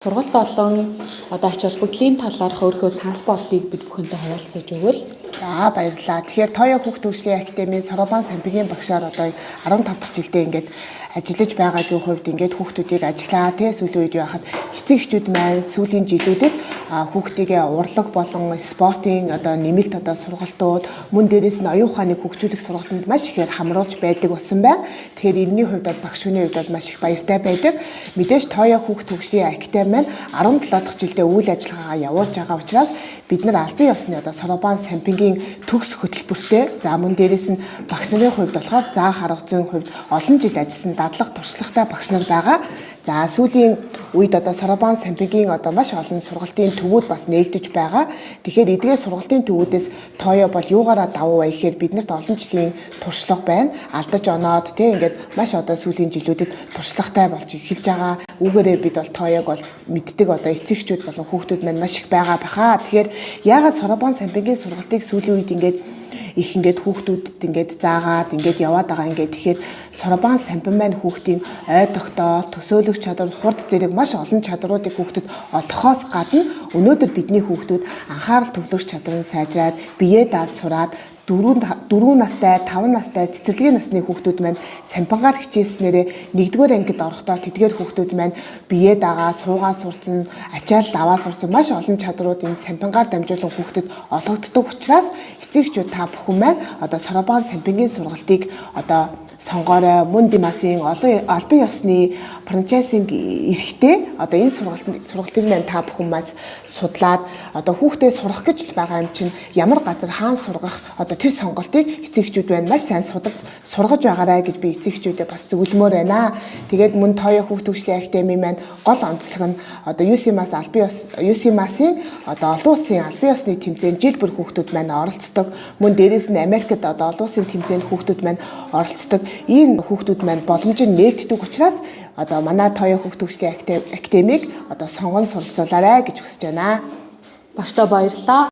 Сургалт болон одоо ач холбогдлын талаарх өөрийнхөө санал бодлыг бид бүхэнтэй хуваалцаж өгвөл. За баярлалаа. Тэгэхээр Тоё хүүхд төвчлийн академийн Сорбан Самбигийн багшаар одоо 15 дахь жилдээ ингээд ажиллаж байгаагийн хувьд ингээд хүүхдүүдийг ажиглаа. Сүүлийн үед яхад эцэг эхчүүд маань сүүлийн жилүүдэд хүүхдийгээ урлаг болон спортын одоо нэмэлт одоо сургалтууд мөн дээрээс нь оюун ухааныг хөгжүүлэх сургалтанд маш ихээр хамруулж байдаг болсон байна. Тэгэхээр энэний хувьд бол багш хүний хувьд бол маш их баяртай байдаг. Мэдээж Тоё хүүхд төвчлийн академи маань 17 дахь жилдээ үйл ажиллагаагаа явуулж байгаа учраас бид нар албан ёсны одоо Сорбан Самбигийн төгс хөтөлбөртэй за мөн дээрээс нь багш нарын хувьд болохоор заах арга зүйн хувьд олон жил ажилласан дадлаг туршлагатай багш нар байгаа. За сүүлийн үед одоо Сорбан Самбигийн одоо маш олон сургалтын төвүүд бас нээгдэж байгаа. Тэгэхээр эдгээр сургалтын төвүүдээс Тоё бол юугаараа давуу вэ гэхээр биднэрт олон жилийн туршлага байна. Алдаж оноод ингээд маш одоо сүүлийн жилүүдэд туршлагатай болж эхэлж байгаа. Үүгээрээ бид бол Тоёг бол мэддэг одоо эцэгчүүд болон хүүхдүүд маань маш их байгаа баха. Тэгэхээр яагаад Сорбан Самбигийн сургалтыг сүүлийн үед ингээд хүүхдүүдэд ингээд заагаад ингээд яваад байгаа ингээд тэгэхээр Сорбан Самбин маань хүүхдийн ой тогтоол, төсөөлөх чадвар, хурд зэрэг маш олон чадруудыг хүүхдэд олгохоос гадна өнөөдөр бидний хүүхдүүд анхаарал төвлөрөх чадрын сайжраад биеэ дааж сураад 4 настай, 5 настай цэцэрлэгийн насны хүүхдүүд маань самбингаар хичээснээрээ 1-р ангид орохдоо тэдгээр хүүхдүүд маань биеэ дагаа, суугаа сурцсан, ачаал даваа сурцсан маш олон чадрууд энэ самбингаар дамжуулан хүүхдэд олгогддог учраас эцэгчүүд та бүхэн маань одоо Сорбан Самбигийн сургалтыг одоо сонгоорой. Мөн Димасын албан ёсны франчайзинг эрэхтэй одоо энэ сургалтыг маань та бүхэн маш судлаад одоо хүүхдээ сурах гэж байгаа юм чинь ямар газар хаана сургах одоо тэр сонголтыг эцэгчүүд байна маш сайн судалж сургаж байгаарай гэж би эцэгчүүдэд бас зөвлөмөр байна. Тэгээд мөн Тоё хүүхд төвчлийн академи маань гол онцлог нь одоо UCMAS-ийн одоо олон улсын албан ёсны тэмцээнд жил бүр хүүхдүүд маань оролцдог. Мөн дээрээс нь Америкт одоо олон улсын тэмцээнд хүүхдүүд маань оролцдог. Энэ хүүхдүүд маань боломж нь нээгддэг учраас одоо манай Тоё хүүхд төвчлийн академиг одоо сонгон суралцуулаарай гэж хүсэж байна. Багштай баярлалаа.